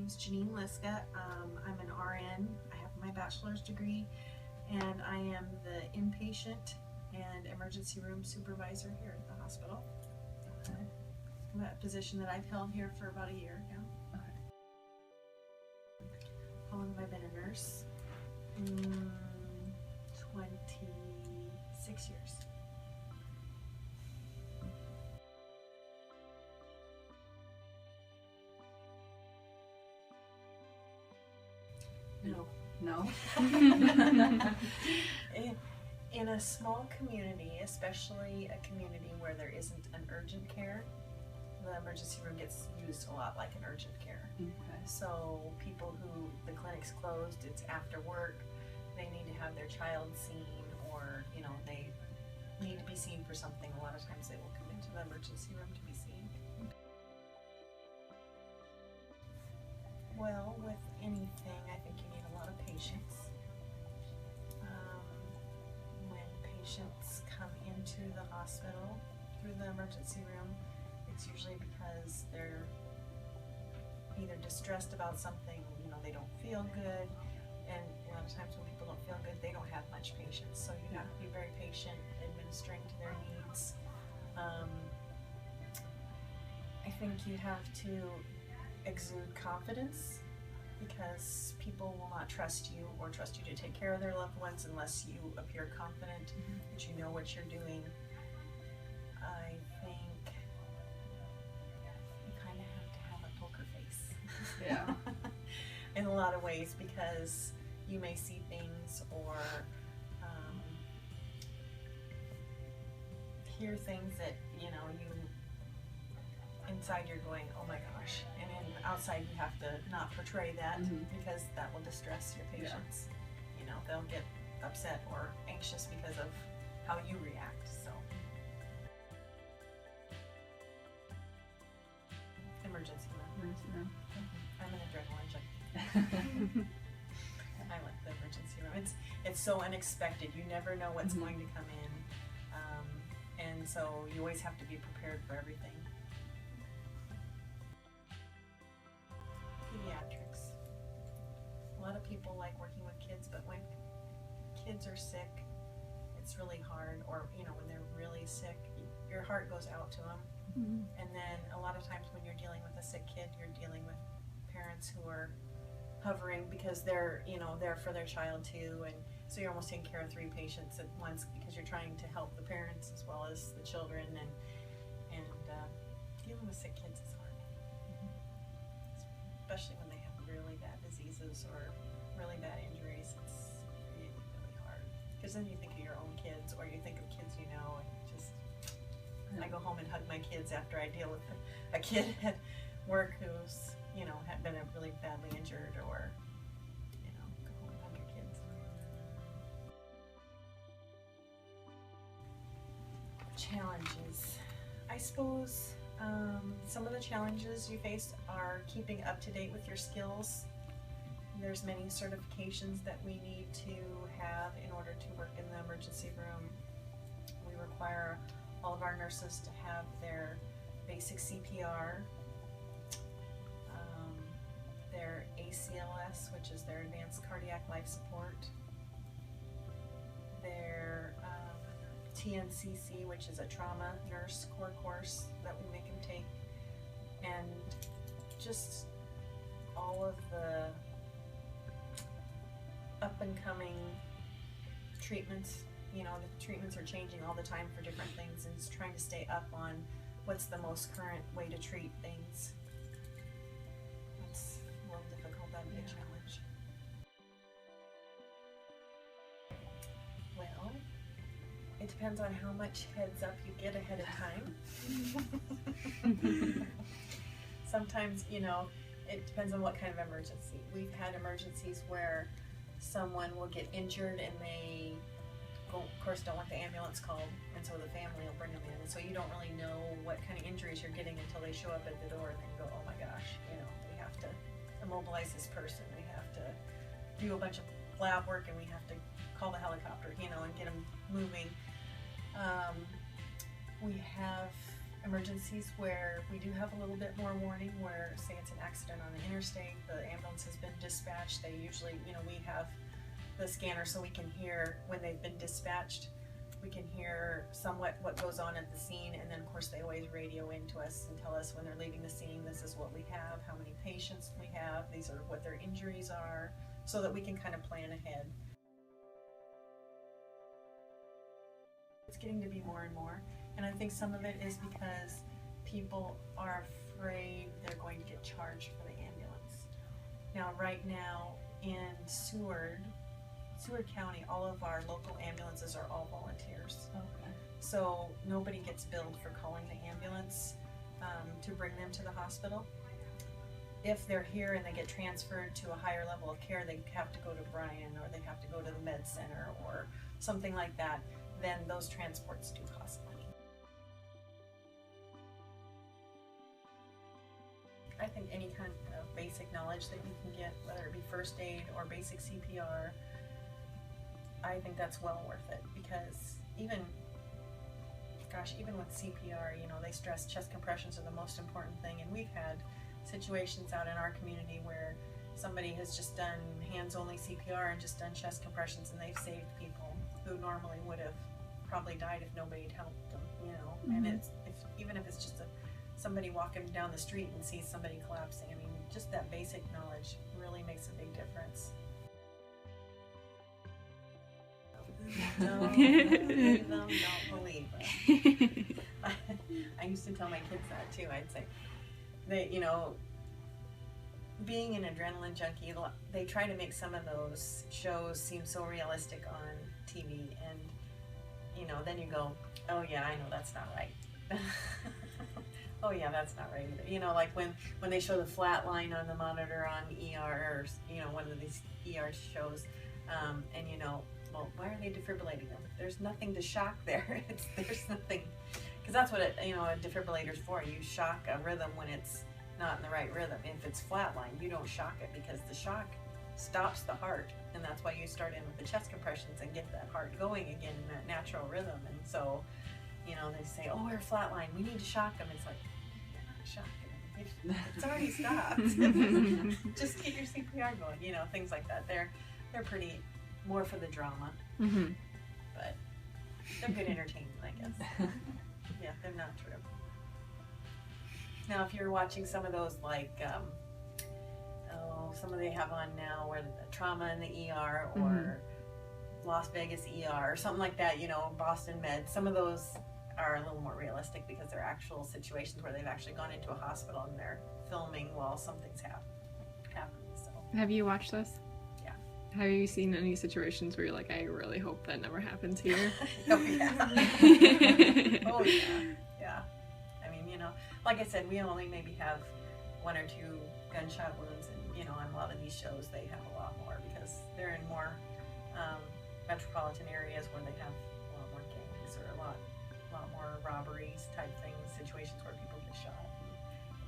name's Janine Liska. I'm an RN. I have my bachelor's degree, and I am the inpatient and emergency room supervisor here at the hospital. A position that I've held here for about a year now. Okay. How long have I been a nurse? 26 years. No. No? In a small community, especially a community where there isn't an urgent care, the emergency room gets used a lot like an urgent care. Okay. So people who the clinic's closed, it's after work, they need to have their child seen, or they need to be seen for something. A lot of times they will come into the emergency room to be seen. Well, with anything, I think you need a lot of patience. When patients come into the hospital through the emergency room, it's usually because they're either distressed about something, they don't feel good, and a lot of times when people don't feel good, they don't have much patience, so you have to be very patient administering to their needs. I think you have to exude confidence, because people will not trust you or trust you to take care of their loved ones unless you appear confident that you know what you're doing. I think you kind of have to have a poker face. Yeah. In a lot of ways, because you may see things or hear things that you inside you're going, oh my gosh, and then outside you have to not portray that, because that will distress your patients. They'll get upset or anxious because of how you react. So emergency room. I'm an adrenaline junkie. I like the emergency room. It's so unexpected. You never know what's going to come in, and so you always have to be prepared for everything. Pediatrics. A lot of people like working with kids, but when kids are sick, it's really hard. Or when they're really sick, your heart goes out to them. And then a lot of times when you're dealing with a sick kid, you're dealing with parents who are hovering because they're there for their child too, and so you're almost taking care of 3 patients at once because you're trying to help the parents as well as the children, and dealing with sick kids is hard, especially when they have really bad diseases or really bad injuries. It's really, really hard, because then you think of your own kids, or you think of kids and just I go home and hug my kids after I deal with a kid at work who's had been really badly injured, or go home and hug your kids. Challenges. I suppose some of the challenges you face are keeping up to date with your skills. There's many certifications that we need to have in order to work in the emergency room. We require all of our nurses to have their basic CPR, their ACLS, which is their advanced cardiac life support, their TNCC, which is a trauma nurse core course that we make them take, and just all of the up and coming treatments. The treatments are changing all the time for different things, and just trying to stay up on what's the most current way to treat things. It's a little difficult. That'd be a challenge. Well, it depends on how much heads up you get ahead of time. Sometimes, it depends on what kind of emergency. We've had emergencies where someone will get injured and they of course don't want the ambulance called, and so the family will bring them in, and so you don't really know what kind of injuries you're getting until they show up at the door, and then you go, oh my gosh, we have to immobilize this person, we have to do a bunch of lab work, and we have to call the helicopter, and get them moving. We have emergencies where we do have a little bit more warning, where say it's an accident on the interstate, the ambulance has been dispatched, they usually, we have the scanner so we can hear when they've been dispatched. We can hear somewhat what goes on at the scene, and then of course they always radio into us and tell us when they're leaving the scene, this is what we have, how many patients we have, these are what their injuries are, so that we can kind of plan ahead. It's getting to be more and more, and I think some of it is because people are afraid they're going to get charged for the ambulance. Now, right now in Seward County, all of our local ambulances are all volunteers. Okay. So nobody gets billed for calling the ambulance to bring them to the hospital. If they're here and they get transferred to a higher level of care, they have to go to Bryan, or they have to go to the med center or something like that, then those transports do cost money. I think any kind of basic knowledge that you can get, whether it be first aid or basic CPR, I think that's well worth it, because even with CPR, they stress chest compressions are the most important thing, and we've had situations out in our community where somebody has just done hands-only CPR and just done chest compressions, and they've saved people who normally would have probably died if nobody had helped them, Mm-hmm. And even if it's just somebody walking down the street and sees somebody collapsing, I mean, just that basic knowledge really makes a big difference. Don't believe them, don't believe them. I used to tell my kids that too. I'd say, being an adrenaline junkie, they try to make some of those shows seem so realistic on TV, and then you go, oh yeah, I know that's not right. Oh yeah, that's not right either. Like when they show the flat line on the monitor on ER, or one of these ER shows, and well, why are they defibrillating them? There's nothing to shock there. There's nothing, because that's what a defibrillator's for. You shock a rhythm when it's not in the right rhythm. If it's flatline, you don't shock it, because the shock stops the heart, and that's why you start in with the chest compressions and get that heart going again in that natural rhythm. And so, they say, oh, we're flatline, we need to shock them. It's like, you're not shocking. It's already stopped. Just keep your CPR going. Things like that. They're pretty more for the drama, Mm-hmm. but they're good entertainment, I guess. Yeah, they're not true. Now, if you're watching some of those, like, some of they have on now, where the trauma in the ER, or Las Vegas ER, or something like that, Boston Med, some of those are a little more realistic, because they're actual situations where they've actually gone into a hospital and they're filming while something's happening. So. Have you watched this? Yeah. Have you seen any situations where you're like, I really hope that never happens here? Oh yeah. Oh yeah. Yeah. I mean, like I said, we only maybe have 1 or 2 gunshot wounds, and on a lot of these shows they have a lot more, because they're in more metropolitan areas where they have a lot more gangs, or a lot more robberies type things, situations where people get shot.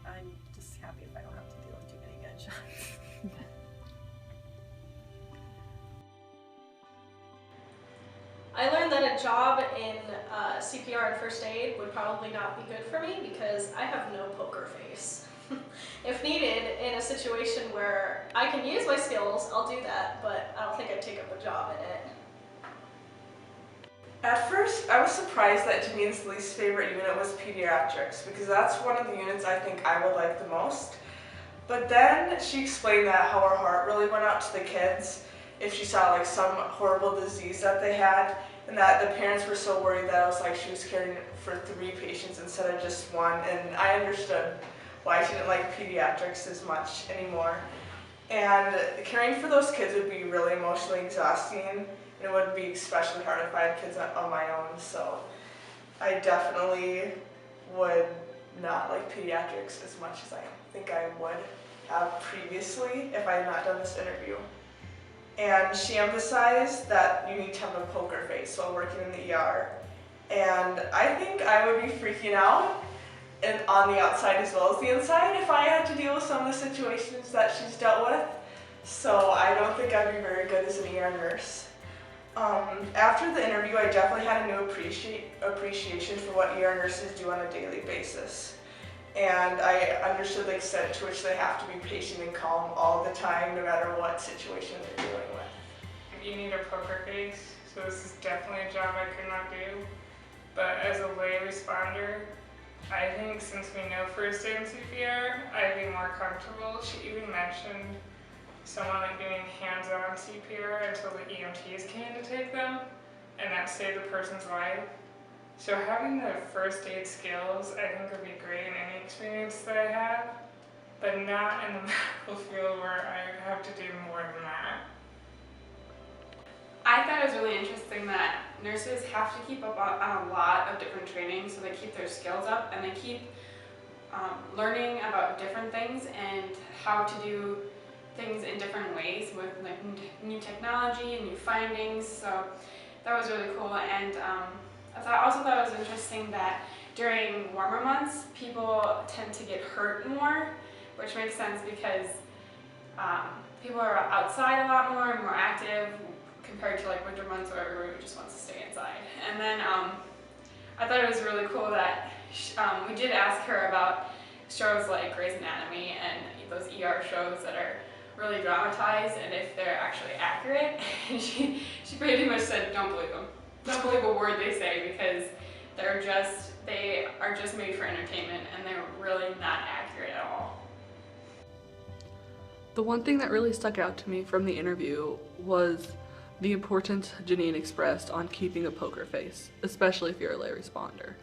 And I'm just happy if I don't have to deal with too many gunshots. I learned that a job in CPR and first aid would probably not be good for me, because I have no poker face. If needed, in a situation where I can use my skills, I'll do that, but I don't think I'd take up a job in it. At first, I was surprised that Janine's least favorite unit was pediatrics, because that's one of the units I think I would like the most. But then she explained that how her heart really went out to the kids if she saw like some horrible disease that they had, and that the parents were so worried that it was like she was caring for 3 patients instead of just 1, and I understood why she didn't like pediatrics as much anymore. And caring for those kids would be really emotionally exhausting, and it would be especially hard if I had kids on my own, so I definitely would not like pediatrics as much as I think I would have previously if I had not done this interview. And she emphasized that you need to have a poker face while working in the ER. And I think I would be freaking out, and on the outside as well as the inside, if I had to deal with some of the situations that she's dealt with. So I don't think I'd be very good as an ER nurse. After the interview, I definitely had a new appreciation for what ER nurses do on a daily basis. And I understood the extent to which they have to be patient and calm all the time, no matter what situation they're dealing with. You need a poker face, so this is definitely a job I could not do. But as a lay responder, I think since we know first aid and CPR, I'd be more comfortable. She even mentioned someone like doing hands-on CPR until the EMTs came to take them, and that saved the person's life. So having the first aid skills, I think would be great in any experience that I have, but not in the medical field where I have to do more than that. I thought it was really interesting that nurses have to keep up on a lot of different training, so they keep their skills up and they keep learning about different things and how to do things in different ways with like new technology and new findings. So that was really cool. And I also thought it was interesting that during warmer months, people tend to get hurt more, which makes sense because people are outside a lot more active compared to like winter months where everybody just wants to stay inside. And then I thought it was really cool that we did ask her about shows like Grey's Anatomy and those ER shows that are really dramatized and if they're actually accurate. And she pretty much said, don't believe them. Don't believe a word they say because they are just made for entertainment and they're really not accurate at all. The one thing that really stuck out to me from the interview was the importance Janine expressed on keeping a poker face, especially if you're a lay responder.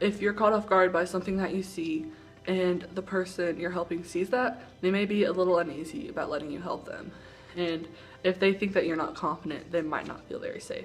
If you're caught off guard by something that you see and the person you're helping sees that, they may be a little uneasy about letting you help them. And if they think that you're not confident, they might not feel very safe.